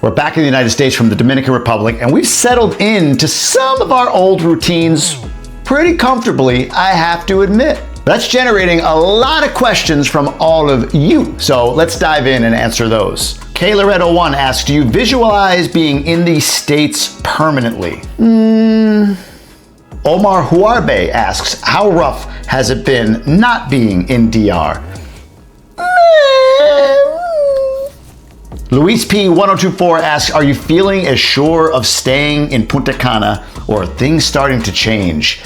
We're back in the United States from the Dominican Republic, and we've settled into some of our old routines pretty comfortably, I have to admit. That's generating a lot of questions from all of you, so let's dive in and answer those. K-Loretto1 asks, do you visualize being in these states permanently? Omar Huarbe asks, how rough has it been not being in DR? Luis P1024 asks, are you feeling as sure of staying in Punta Cana, or are things starting to change?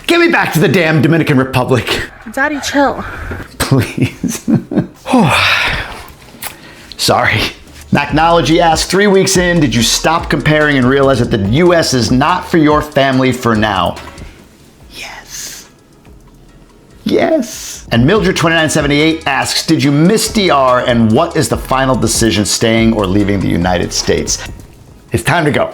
Get me back to the damn Dominican Republic. Daddy, chill. Please. Sorry. Macnology asks, 3 weeks in, did you stop comparing and realize that the US is not for your family for now? Yes. Yes. And Mildred2978 asks, did you miss DR and what is the final decision, staying or leaving the United States? It's time to go.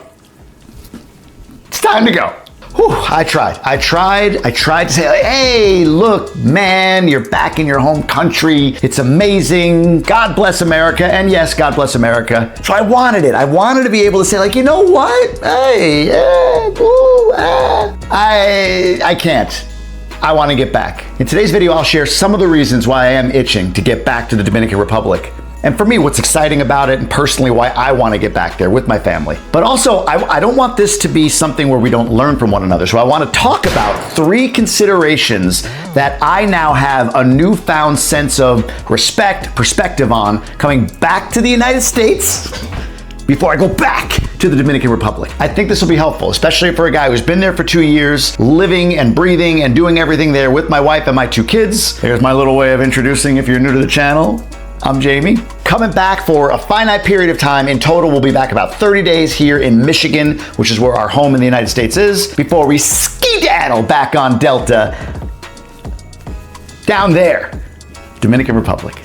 It's time to go. Whew, I tried to say, like, hey, look, man, you're back in your home country. It's amazing. God bless America. And yes, God bless America. So I wanted it. I wanted to be able to say, like, you know what? Hey, I can't. I want to get back. In today's video, I'll share some of the reasons why I am itching to get back to the Dominican Republic. And for me, what's exciting about it, and personally why I want to get back there with my family. But also, I don't want this to be something where we don't learn from one another. So I want to talk about 3 considerations that I now have a newfound sense of perspective on coming back to the United States before I go back to the Dominican Republic. I think this will be helpful, especially for a guy who's been there for 2 years, living and breathing and doing everything there with my wife and my 2 kids. Here's my little way of introducing if you're new to the channel. I'm Jamie. Coming back for a finite period of time. In total, we'll be back about 30 days here in Michigan, which is where our home in the United States is, before we skedaddle back on Delta down there, Dominican Republic.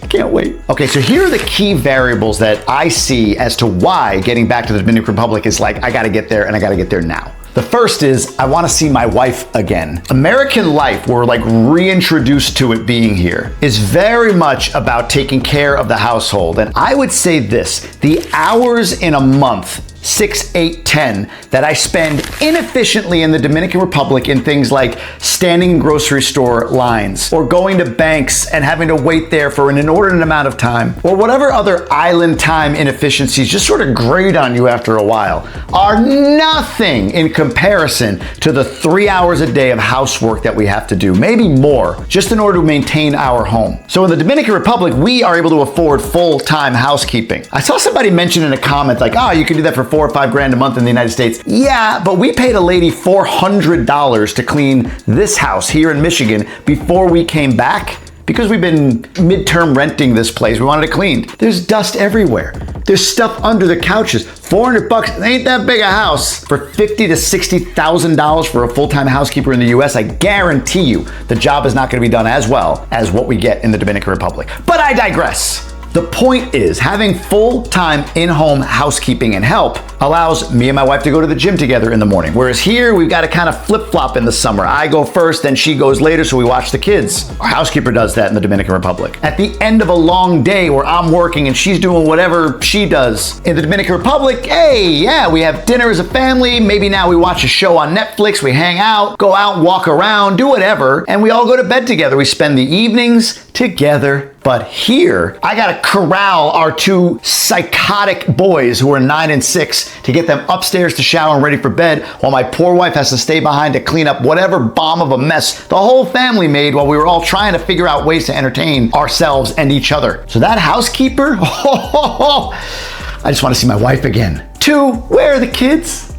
Can't wait. Okay, so here are the key variables that I see as to why getting back to the Dominican Republic is like, I gotta get there and I gotta get there now. The first is, I wanna see my wife again. American life, we're like reintroduced to it being here, is very much about taking care of the household. And I would say this, the hours in a month, 6, 8, 10, that I spend inefficiently in the Dominican Republic in things like standing in grocery store lines, or going to banks and having to wait there for an inordinate amount of time, or whatever other island time inefficiencies just sort of grate on you after a while, are nothing in comparison to the 3 hours a day of housework that we have to do, maybe more, just in order to maintain our home. So in the Dominican Republic, we are able to afford full-time housekeeping. I saw somebody mention in a comment like, oh, you can do that for 4 or 5 grand a month in the United States. Yeah, but we paid a lady $400 to clean this house here in Michigan before we came back because we've been midterm renting this place. We wanted it cleaned. There's dust everywhere. There's stuff under the couches. $400, it ain't that big a house. For $50,000 to $60,000 for a full-time housekeeper in the US, I guarantee you the job is not gonna be done as well as what we get in the Dominican Republic. But I digress. The point is, having full-time in-home housekeeping and help allows me and my wife to go to the gym together in the morning. Whereas here, we've got to kind of flip-flop in the summer. I go first, then she goes later, so we watch the kids. Our housekeeper does that in the Dominican Republic. At the end of a long day where I'm working and she's doing whatever she does in the Dominican Republic, hey, yeah, we have dinner as a family. Maybe now we watch a show on Netflix, we hang out, go out, walk around, do whatever, and we all go to bed together. We spend the evenings together. But here, I gotta corral our 2 psychotic boys who are 9 and 6 to get them upstairs to shower and ready for bed, while my poor wife has to stay behind to clean up whatever bomb of a mess the whole family made while we were all trying to figure out ways to entertain ourselves and each other. So that housekeeper, I just wanna see my wife again. 2, where are the kids?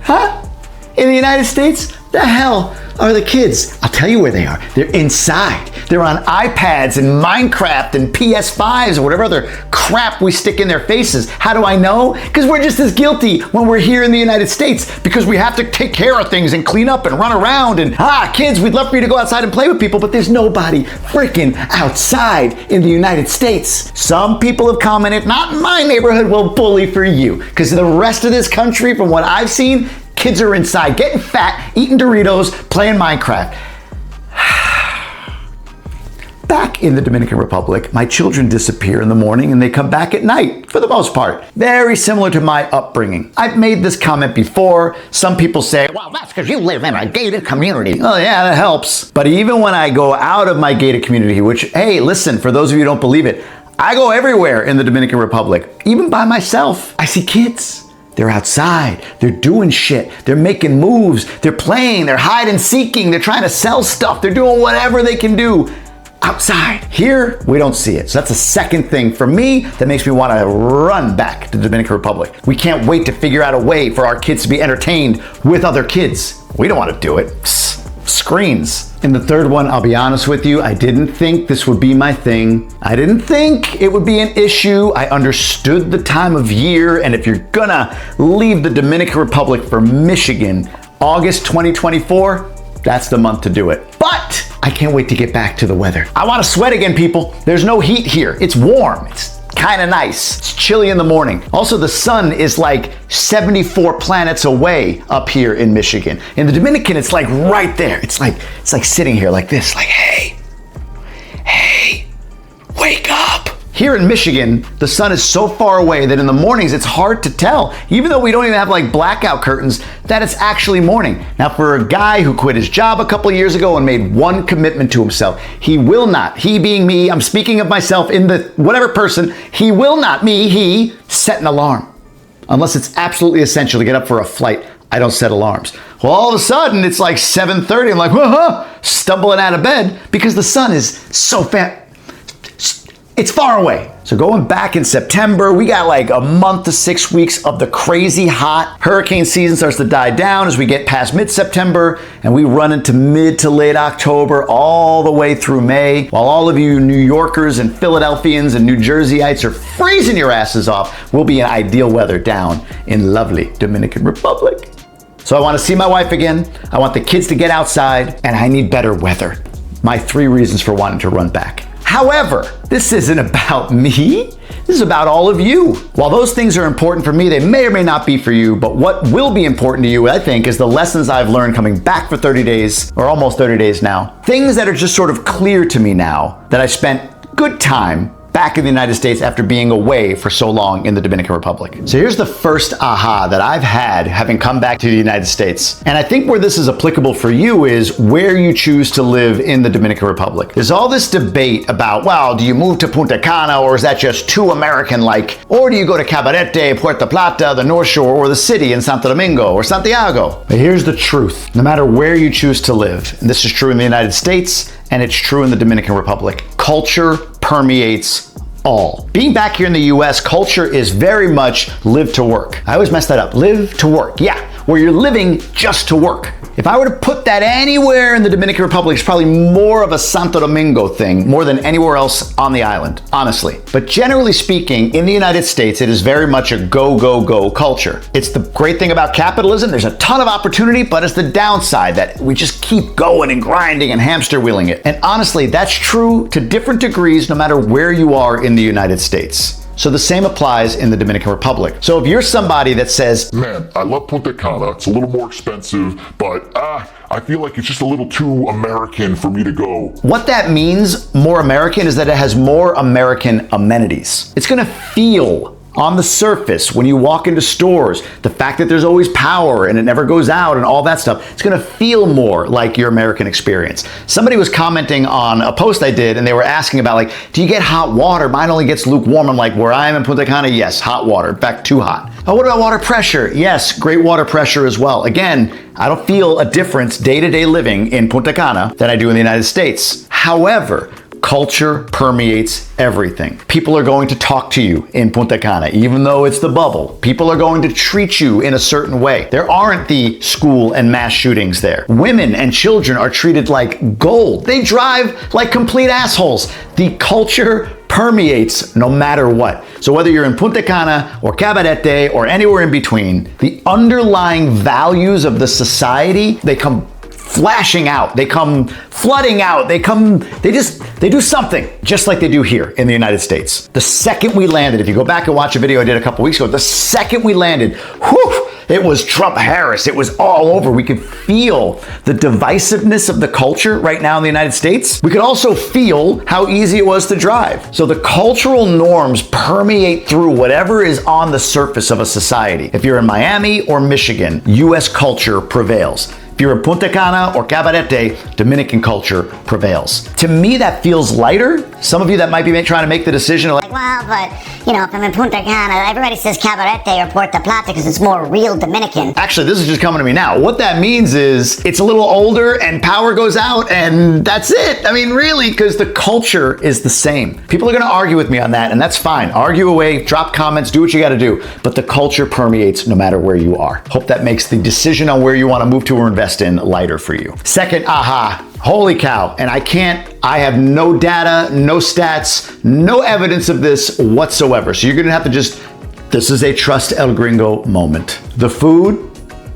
Huh? In the United States? The hell are the kids? I'll tell you where they are. They're inside. They're on iPads and Minecraft and PS5s or whatever other crap we stick in their faces. How do I know? Because we're just as guilty when we're here in the United States, because we have to take care of things and clean up and run around and, kids, we'd love for you to go outside and play with people, but there's nobody freaking outside in the United States. Some people have commented, not in my neighborhood, well, bully for you. Because the rest of this country, from what I've seen, kids are inside, getting fat, eating Doritos, playing Minecraft. back in the Dominican Republic, my children disappear in the morning and they come back at night, for the most part. Very similar to my upbringing. I've made this comment before. Some people say, well, that's because you live in a gated community. Oh yeah, that helps. But even when I go out of my gated community, which, hey, listen, for those of you who don't believe it, I go everywhere in the Dominican Republic, even by myself. I see kids. They're outside, they're doing shit, they're making moves, they're playing, they're hide and seeking, they're trying to sell stuff, they're doing whatever they can do outside. Here, we don't see it. So that's the second thing for me that makes me want to run back to the Dominican Republic. We can't wait to figure out a way for our kids to be entertained with other kids. We don't want to do it. Screens. And the third one, I'll be honest with you, I didn't think this would be my thing. I didn't think it would be an issue. I understood the time of year, and if you're gonna leave the Dominican Republic for Michigan, August 2024, that's the month to do it. But I can't wait to get back to the weather. I wanna sweat again, people. There's no heat here. It's warm. It's kind of nice. It's chilly in the morning. Also, the sun is like 74 planets away up here in Michigan. In the Dominican, it's like right there. It's like sitting here like this, like, hey, wake up. Here in Michigan, the sun is so far away that in the mornings it's hard to tell, even though we don't even have like blackout curtains, that it's actually morning. Now, for a guy who quit his job a couple of years ago and made one commitment to himself, he will not, he being me, I'm speaking of myself in the whatever person, he will not, he, set an alarm. Unless it's absolutely essential to get up for a flight, I don't set alarms. Well, all of a sudden, it's like 7:30, I'm like, whoa, stumbling out of bed because the sun is so fast. It's far away. So going back in September, we got like a month to 6 weeks of the crazy hot. Hurricane season starts to die down as we get past mid-September, and we run into mid to late October all the way through May, while all of you New Yorkers and Philadelphians and New Jerseyites are freezing your asses off. We'll be in ideal weather down in lovely Dominican Republic. So I want to see my wife again. I want the kids to get outside, and I need better weather. My 3 reasons for wanting to run back. However, this isn't about me. This is about all of you. While those things are important for me, they may or may not be for you, but what will be important to you, I think, is the lessons I've learned coming back for 30 days, or almost 30 days now. Things that are just sort of clear to me now that I spent good time back in the United States after being away for so long in the Dominican Republic. So here's the first aha that I've had having come back to the United States. And I think where this is applicable for you is where you choose to live in the Dominican Republic. There's all this debate about, well, do you move to Punta Cana or is that just too American-like? Or do you go to Cabarete, Puerto Plata, the North Shore, or the city in Santo Domingo or Santiago? But here's the truth. No matter where you choose to live, and this is true in the United States and it's true in the Dominican Republic, culture permeates all. Being back here in the US, culture is very much live to work. I always mess that up. Live to work. Yeah, where you're living just to work. If I were to put that anywhere in the Dominican Republic, it's probably more of a Santo Domingo thing, more than anywhere else on the island, honestly. But generally speaking, in the United States, it is very much a go, go, go culture. It's the great thing about capitalism. There's a ton of opportunity, but it's the downside that we just keep going and grinding and hamster wheeling it. And honestly, that's true to different degrees no matter where you are in the United States. So the same applies in the Dominican Republic. So if you're somebody that says, man, I love Punta Cana, it's a little more expensive, but I feel like it's just a little too American for me to go. What that means, more American, is that it has more American amenities. It's gonna feel on the surface when you walk into stores, the fact that there's always power and it never goes out and all that stuff, it's gonna feel more like your American experience. Somebody was commenting on a post I did and they were asking about like, do you get hot water? Mine only gets lukewarm. I'm like, where I am in Punta Cana, yes, hot water, in fact, too hot. Oh, what about water pressure? Yes, great water pressure as well. Again, I don't feel a difference day-to-day living in Punta Cana than I do in the United States. However, culture permeates everything. People are going to talk to you in Punta Cana, even though it's the bubble. People are going to treat you in a certain way. There aren't the school and mass shootings there. Women and children are treated like gold. They drive like complete assholes. The culture permeates no matter what. So whether you're in Punta Cana or Cabarete or anywhere in between, the underlying values of the society, they come flashing out, they come flooding out, they do something just like they do here in the United States. The second we landed, if you go back and watch a video I did a couple weeks ago, the second we landed, whew, It was Trump-Harris. It was all over. We could feel the divisiveness of the culture right now in the United States. We could also feel how easy it was to drive. So the cultural norms permeate through whatever is on the surface of a society. If you're in Miami or Michigan, U.S. culture prevails. If you're in Punta Cana or Cabarete, Dominican culture prevails. To me, that feels lighter. Some of you that might be trying to make the decision are like, well, but, you know, if I'm in Punta Cana, everybody says Cabarete or Puerto Plata because it's more real Dominican. actually, this is just coming to me now. What that means is it's a little older and power goes out and that's it. I mean, really, because the culture is the same. People are going to argue with me on that, and that's fine. Argue away, drop comments, do what you got to do. But the culture permeates no matter where you are. Hope that makes the decision on where you want to move to or invest in lighter for you. Second, aha. Holy cow. And I have no data, no stats, no evidence of this whatsoever. So you're going to have to this is a trust El Gringo moment. The food,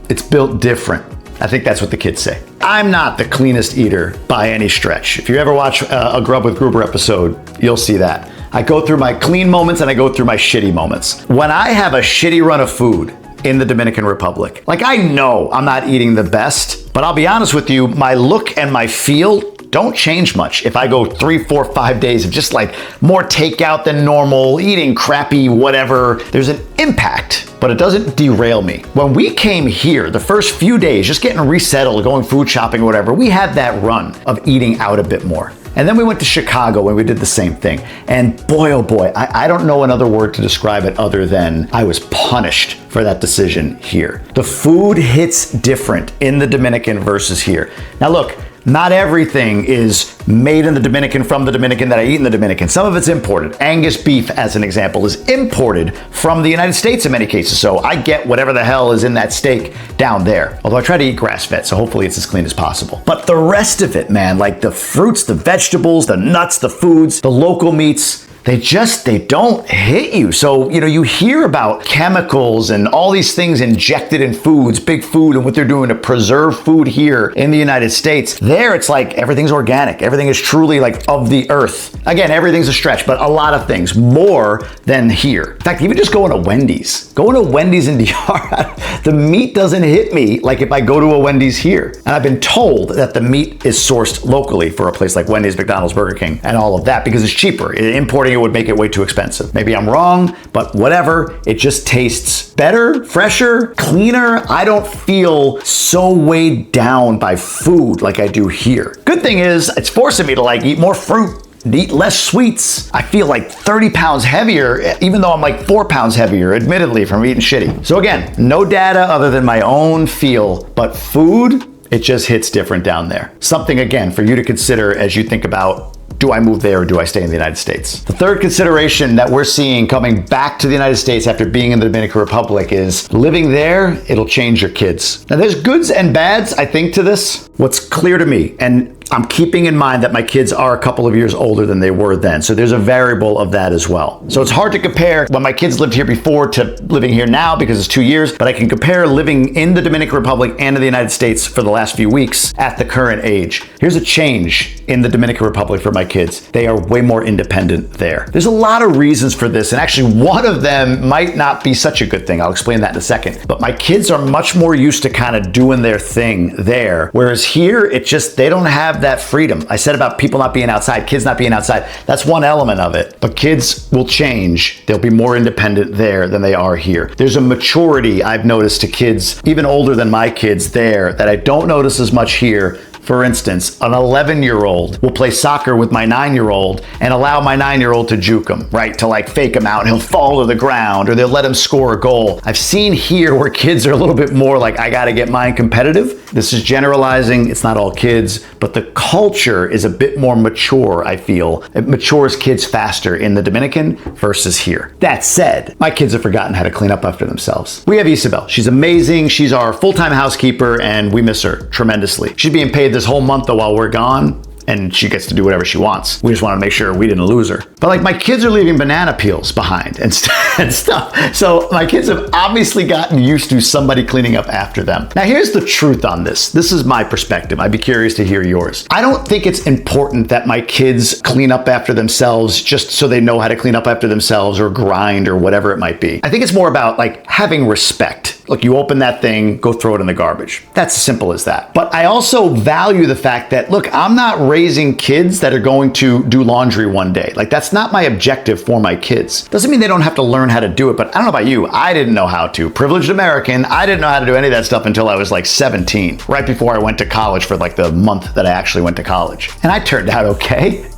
it's built different. I think that's what the kids say. I'm not the cleanest eater by any stretch. If you ever watch a Grub with Gruber episode, you'll see that. I go through my clean moments and I go through my shitty moments. When I have a shitty run of food in the Dominican Republic, like I know I'm not eating the best, but I'll be honest with you, my look and my feel don't change much. If I go 3, 4, 5 days of just like more takeout than normal, eating crappy, whatever, there's an impact, but it doesn't derail me. When we came here, the first few days, just getting resettled, going food shopping, or whatever, we had that run of eating out a bit more. And then we went to Chicago and we did the same thing. And boy, oh boy, I don't know another word to describe it other than I was punished for that decision here. The food hits different in the Dominican versus here. Now look, not everything is made in the Dominican from the Dominican that I eat in the Dominican. Some of it's imported. Angus beef, as an example, is imported from the United States in many cases. So I get whatever the hell is in that steak down there. Although I try to eat grass-fed, so hopefully it's as clean as possible. But the rest of it, man, like the fruits, the vegetables, the nuts, the foods, the local meats, they don't hit you. So, you hear about chemicals and all these things injected in foods, big food, and what they're doing to preserve food here in the United States. There, it's like everything's organic. Everything is truly like of the earth. Again, everything's a stretch, but a lot of things, more than here. In fact, even just going to Wendy's in DR, the meat doesn't hit me like if I go to a Wendy's here. And I've been told that the meat is sourced locally for a place like Wendy's, McDonald's, Burger King, and all of that because it's cheaper. Importing it would make it way too expensive. Maybe I'm wrong, but whatever. It just tastes better, fresher, cleaner. I don't feel so weighed down by food like I do here. Good thing is it's forcing me to eat more fruit, eat less sweets. I feel like 30 pounds heavier, even though I'm like 4 pounds heavier, admittedly, from eating shitty. So again, no data other than my own feel, but food, it just hits different down there. Something, again, for you to consider as you think about, do I move there or do I stay in the United States? The third consideration that we're seeing coming back to the United States after being in the Dominican Republic is living there, it'll change your kids. Now there's goods and bads, I think, to this. What's clear to me, and I'm keeping in mind that my kids are a couple of years older than they were then. So there's a variable of that as well. So it's hard to compare when my kids lived here before to living here now because it's 2 years, but I can compare living in the Dominican Republic and in the United States for the last few weeks at the current age. Here's a change in the Dominican Republic for my kids. They are way more independent there. There's a lot of reasons for this, and actually one of them might not be such a good thing. I'll explain that in a second. But my kids are much more used to kind of doing their thing there, whereas here, they don't have that freedom. I said about people not being outside, kids not being outside. That's one element of it. But kids will change. They'll be more independent there than they are here. There's a maturity I've noticed to kids, even older than my kids there, that I don't notice as much here. For instance, an 11-year-old will play soccer with my 9-year-old and allow my 9-year-old to juke him, right? To fake him out and he'll fall to the ground or they'll let him score a goal. I've seen here where kids are a little bit more like, I gotta get mine competitive. This is generalizing, it's not all kids, but the culture is a bit more mature, I feel. It matures kids faster in the Dominican versus here. That said, my kids have forgotten how to clean up after themselves. We have Isabel. She's amazing. She's our full-time housekeeper and we miss her tremendously. She's being paid this whole month though while we're gone, and she gets to do whatever she wants. We just want to make sure we didn't lose her. But my kids are leaving banana peels behind and stuff. So my kids have obviously gotten used to somebody cleaning up after them. Now here's the truth on this. This is my perspective. I'd be curious to hear yours. I don't think it's important that my kids clean up after themselves just so they know how to clean up after themselves or grind or whatever it might be. I think it's more about having respect. Look, you open that thing, go throw it in the garbage. That's as simple as that. But I also value the fact that, look, I'm not raising kids that are going to do laundry one day. Like, that's not my objective for my kids. Doesn't mean they don't have to learn how to do it, but I don't know about you. I didn't know how to. Privileged American, I didn't know how to do any of that stuff until I was like 17, right before I went to college for like the month that I actually went to college. And I turned out okay.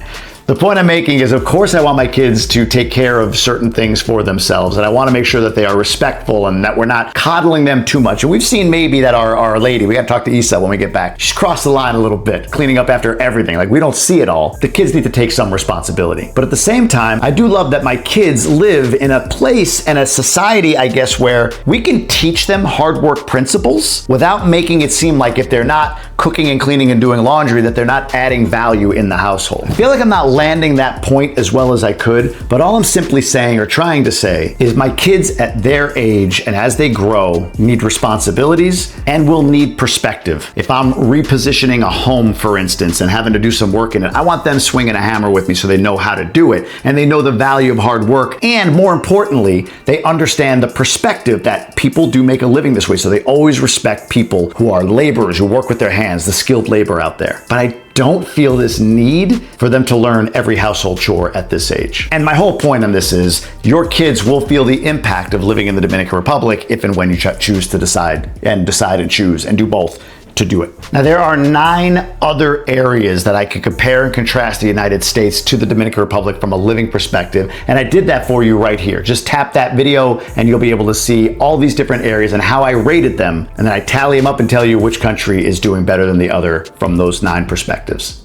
The point I'm making is, of course, I want my kids to take care of certain things for themselves, and I want to make sure that they are respectful and that we're not coddling them too much. And we've seen maybe that our lady, we got to talk to Issa when we get back, she's crossed the line a little bit, cleaning up after everything. Like, we don't see it all. The kids need to take some responsibility. But at the same time, I do love that my kids live in a place and a society, I guess, where we can teach them hard work principles without making it seem like if they're not cooking and cleaning and doing laundry, that they're not adding value in the household. I feel like I'm not landing that point as well as I could, but all I'm simply saying or trying to say is my kids at their age and as they grow need responsibilities and will need perspective. If I'm repositioning a home, for instance, and having to do some work in it, I want them swinging a hammer with me so they know how to do it and they know the value of hard work, and more importantly, they understand the perspective that people do make a living this way, so they always respect people who are laborers, who work with their hands, the skilled labor out there. But I don't feel this need for them to learn every household chore at this age. And my whole point on this is your kids will feel the impact of living in the Dominican Republic if and when you choose to decide and choose and do both to do it. Now, there are 9 other areas that I could compare and contrast the United States to the Dominican Republic from a living perspective, and I did that for you right here. Just tap that video and you'll be able to see all these different areas and how I rated them, and then I tally them up and tell you which country is doing better than the other from those 9 perspectives.